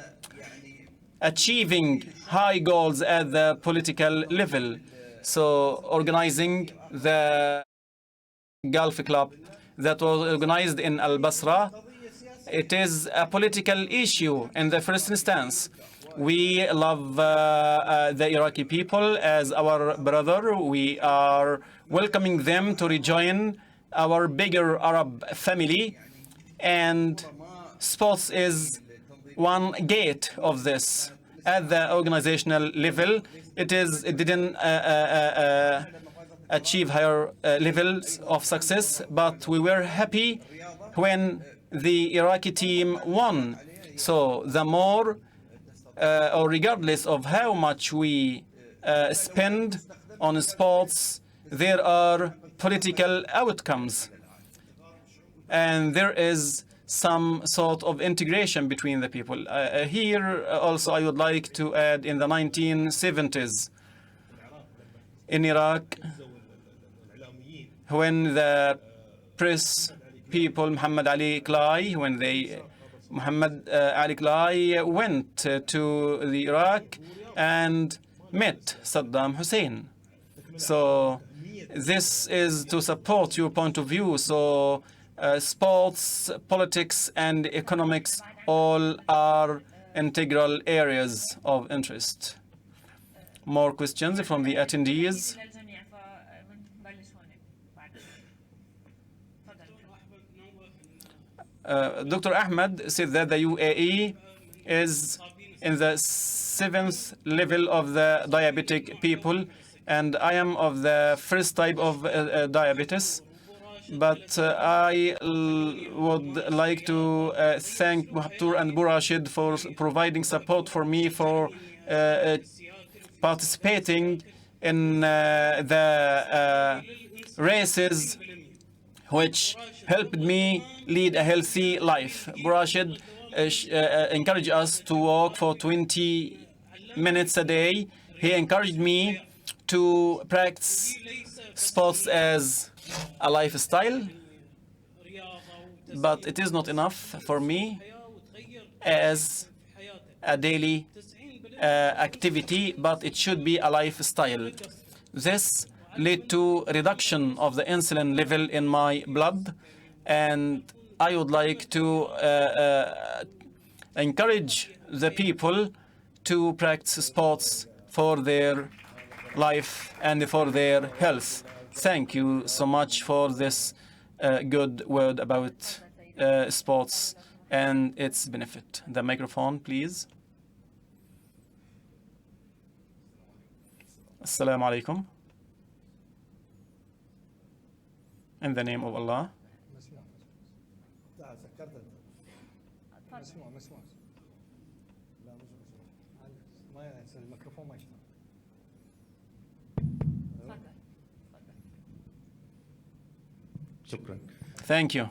achieving high goals at the political level. So organizing the Gulf Club that was organized in Al-Basra, it is a political issue in the first instance. We love the Iraqi people as our brother. We are welcoming them to rejoin our bigger Arab family, and sports is one gate of this. At the organizational level, it didn't achieve higher levels of success, but we were happy when the Iraqi team won. So the more, or regardless of how much we spend on sports, there are political outcomes. And there is some sort of integration between the people. Here also I would like to add, in the 1970s in Iraq, when the press people, Muhammad Ali Clay went to the Iraq and met Saddam Hussein. So this is to support your point of view. So sports, politics, and economics all are integral areas of interest. More questions from the attendees? Dr. Ahmad said that the UAE is in the 7th level of the diabetic people, and I am of the first type of diabetes. But I would like to thank Habtoor and Burashid for providing support for me for participating in the races, which helped me lead a healthy life. Burashid encouraged us to walk for 20 minutes a day. He encouraged me to practice sports as a lifestyle, but it is not enough for me as a daily activity, but it should be a lifestyle. This led to reduction of the insulin level in my blood, and I would like to encourage the people to practice sports for their life and for their health. Thank you so much for this good word about sports and its benefit. The microphone, please. Assalamu alaikum. In the name of Allah. Thank you.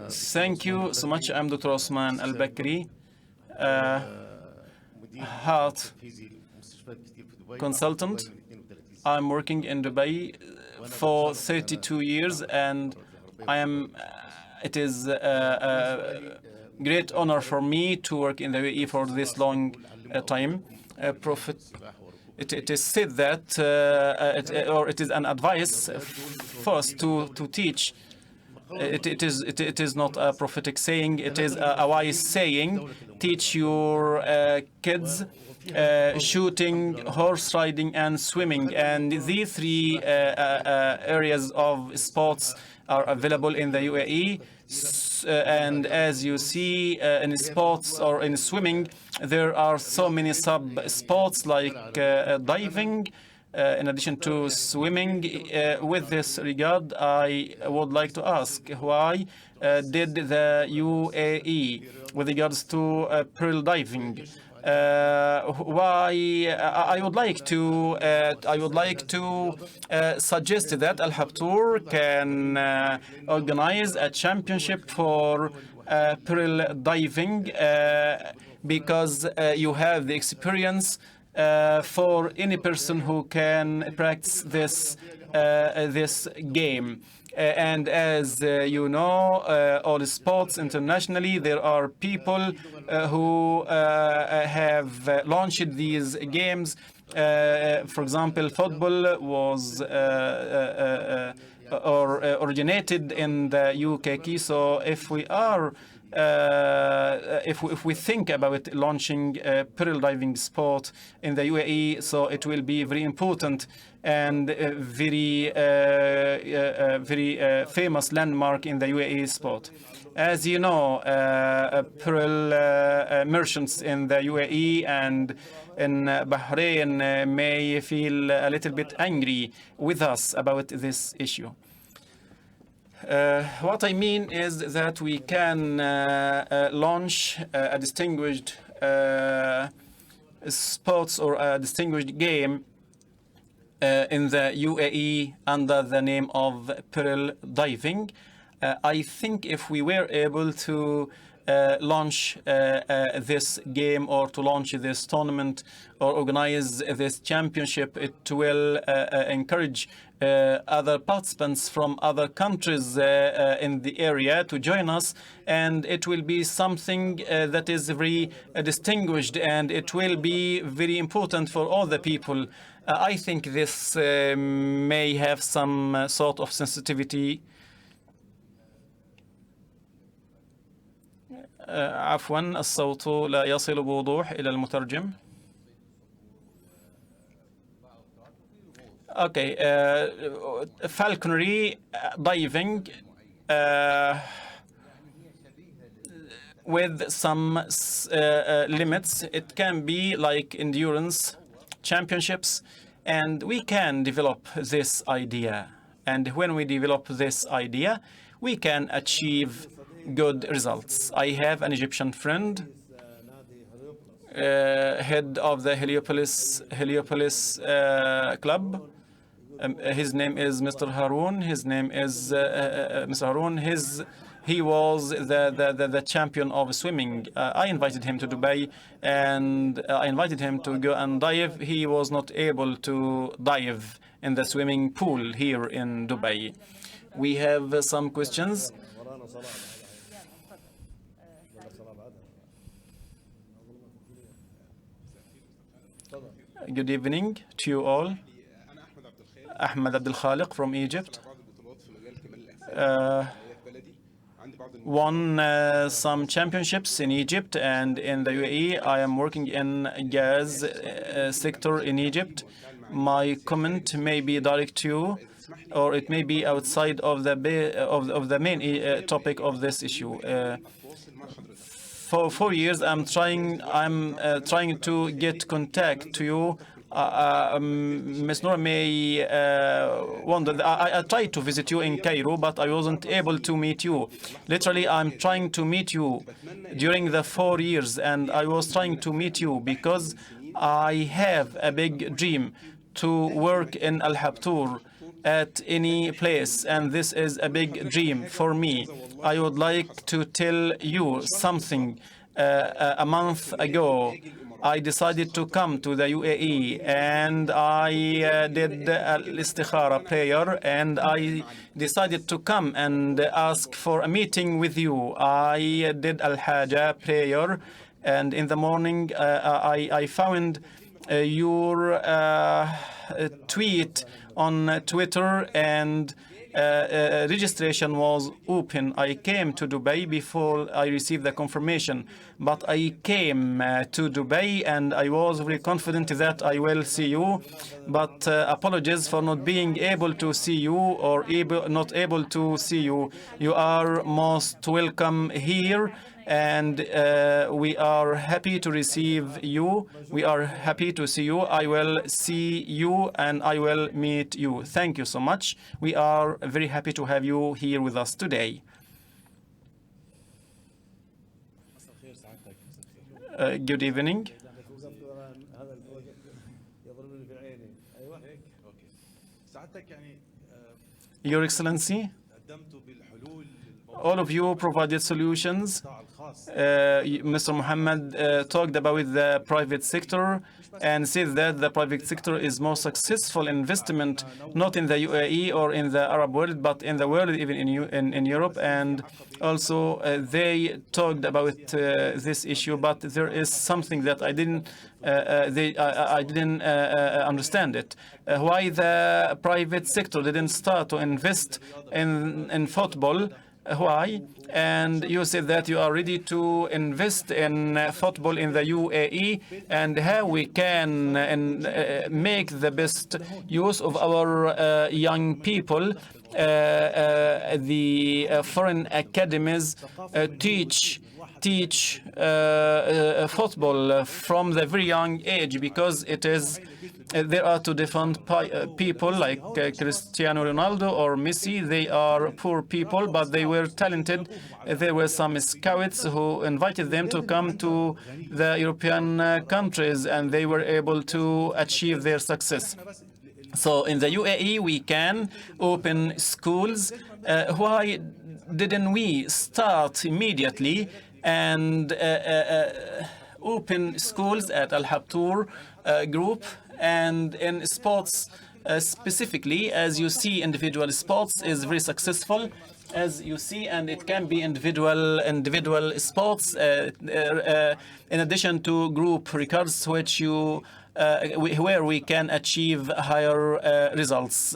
Thank you so much. I'm Dr. Osman Al Bakri, heart consultant. I'm working in Dubai for 32 years, and it is a great honor for me to work in the UAE for this long time. It is said that, it is an advice for us to teach. It is not a prophetic saying. It is a wise saying. Teach your kids shooting, horse riding, and swimming. And these three areas of sports are available in the UAE. And as you see, in sports or in swimming, there are so many sub-sports like diving, in addition to swimming. With this regard, I would like to ask, why did the UAE, with regards to pearl diving, why I would like to suggest that Al Habtoor can organize a championship for pearl diving, because you have the experience for any person who can practice this game. And as you know, all sports internationally, there are people who have launched these games. For example, football was originated in the UKK. So if we are if we think about launching a pearl diving sport in the UAE, so it will be very important and very famous landmark in the UAE sport. As you know, pearl merchants in the UAE and in Bahrain may feel a little bit angry with us about this issue. What I mean is that we can launch a distinguished sports or a distinguished game in the UAE under the name of pearl diving. I think if we were able to launch this game or to launch this tournament or organize this championship, it will encourage other participants from other countries in the area to join us, and it will be something that is very distinguished, and it will be very important for all the people. I think this may have some sort of sensitivity. عفوا الصوت لا يصل بوضوح إلى المترجم. Okay, falconry diving with some limits. It can be like endurance championships, and we can develop this idea. And when we develop this idea, we can achieve good results. I have an Egyptian friend, head of the Heliopolis Club. His name is Mr. Haroon. His name is Mr. Haroon. He was the champion of swimming. I invited him to Dubai, and I invited him to go and dive. He was not able to dive in the swimming pool here in Dubai. We have some questions. Good evening to you all. Ahmad Al Habtoor from Egypt. Won some championships in Egypt and in the UAE. I am working in gas sector in Egypt. My comment may be direct to you, or it may be outside of the main topic of this issue. For 4 years, I'm trying to get contact to you. Ms. Noor may wonder. I tried to visit you in Cairo, but I wasn't able to meet you. Literally, I'm trying to meet you during the 4 years, and I was trying to meet you because I have a big dream to work in Al Habtoor at any place, and this is a big dream for me. I would like to tell you something. A month ago, I decided to come to the UAE, and I did al-istikhara prayer, and I decided to come and ask for a meeting with you. I did al-Haja prayer, and in the morning I found your tweet on Twitter, and registration was open. I came to Dubai before I received the confirmation, but I came to Dubai and I was very confident that I will see you. But apologies for not being able to see you or not able to see you. You are most welcome here, and we are happy to receive you. We are happy to see you. I will see you and I will meet you. Thank you so much. We are very happy to have you here with us today. Good evening. Your Excellency, all of you provided solutions. Mr. Muhammad talked about the private sector and said that the private sector is more successful in investment, not in the UAE or in the Arab world, but in the world, even in Europe. And also they talked about this issue, but there is something that I didn't understand it. Why the private sector didn't start to invest in football? Why? And you said that you are ready to invest in football in the UAE, and how we can make the best use of our young people. The foreign academies teach football from the very young age, because it is there are two different people like Cristiano Ronaldo or Messi. They are poor people, but they were talented. There were some scouts who invited them to come to the European countries, and they were able to achieve their success. So in the UAE, we can open schools. Why didn't we start immediately and open schools at Al Habtoor group? And in sports specifically, as you see, individual sports is very successful, as you see, and it can be individual sports in addition to group records, which where we can achieve higher results.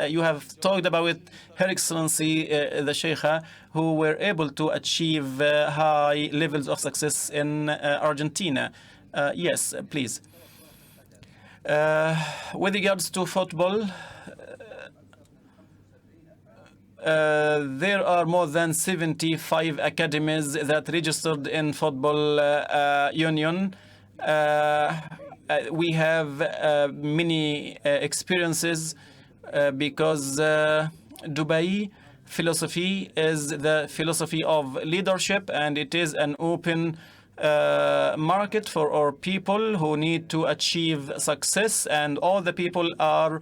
You have talked about Her Excellency the Sheikha, who were able to achieve high levels of success in Argentina. Yes, please. With regards to football, there are more than 75 academies that registered in Football Union. We have many experiences because Dubai philosophy is the philosophy of leadership, and it is an open market for our people who need to achieve success, and all the people are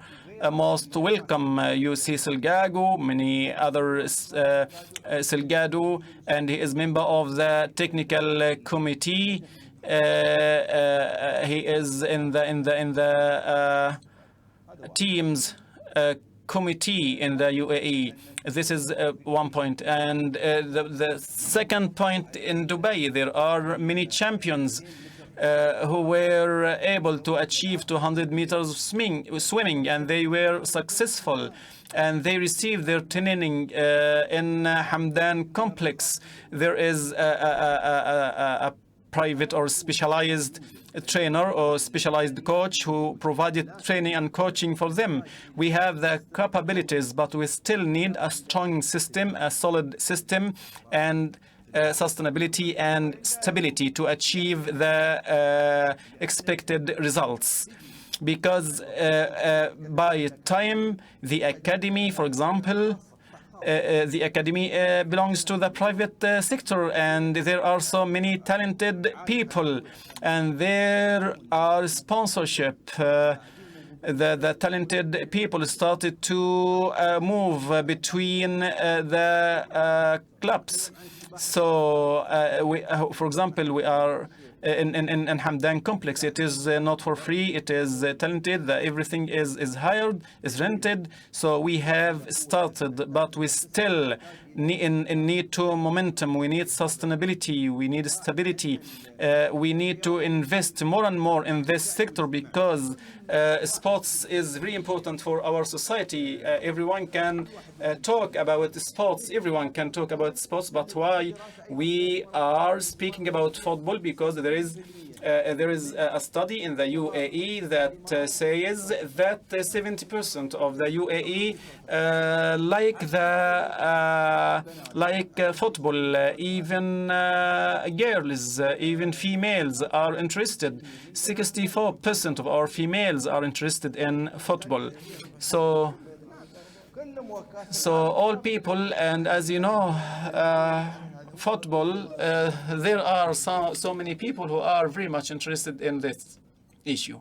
most welcome. You see Selgago, many other Selgado, and he is member of the technical committee. He is in the team's committee in the UAE. This is one point. And the second point, in Dubai, there are many champions who were able to achieve 200 meters swimming, and they were successful. And they received their training in Hamdan complex. There is a private or specialized trainer or specialized coach who provided training and coaching for them. We have the capabilities, but we still need a strong system, a solid system, and sustainability and stability to achieve the expected results. Because by time the academy, for example, the academy belongs to the private sector, and there are so many talented people, and there are sponsorship. The talented people started to move between the clubs. So, for example, we are in Hamdan complex. It is not for free. It is talented. Everything is hired, is rented. So we have started, but we still need to momentum. We need sustainability. We need stability. We need to invest more and more in this sector, because sports is very important for our society. Everyone can talk about sports. Everyone can talk about sports, but why we are speaking about football? Because there is a study in the UAE that says that 70% of the UAE like football. Even girls, even females are interested. 64% of our females are interested in football. So all people, and as you know, football, there are so many people who are very much interested in this issue.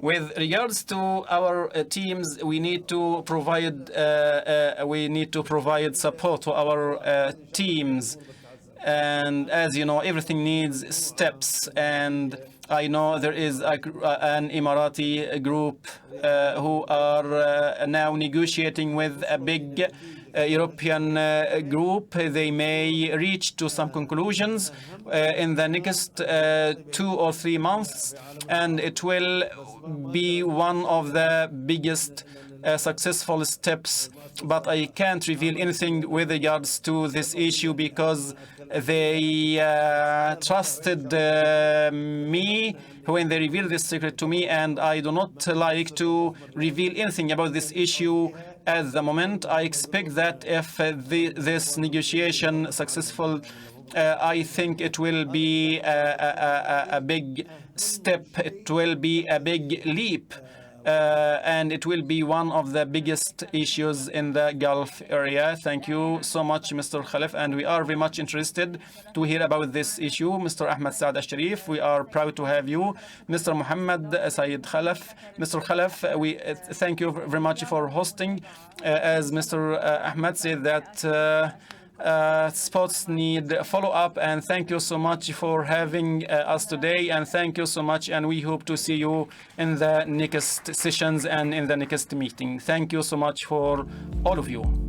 With regards to our teams, we need to provide support to our teams, and as you know, everything needs steps. And I know there is an Emirati group who are now negotiating with a big European group. They may reach to some conclusions in the next 2 or 3 months, and it will be one of the biggest successful steps. But I can't reveal anything with regards to this issue because they trusted me when they revealed this secret to me, and I do not like to reveal anything about this issue at the moment. I expect that if this negotiation successful, I think it will be a big step. It will be a big leap. And it will be one of the biggest issues in the Gulf area. Thank you so much, Mr. Khalaf, and we are very much interested to hear about this issue. Mr. Ahmad Saad Al-Sharif, we are proud to have you. Mr. Muhammad Sayyid Khalaf, Mr. Khalaf, we thank you very much for hosting. As Mr. Ahmad said that sports need follow-up, and thank you so much for having us today, and thank you so much, and we hope to see you in the next sessions and in the next meeting. Thank you so much for all of you.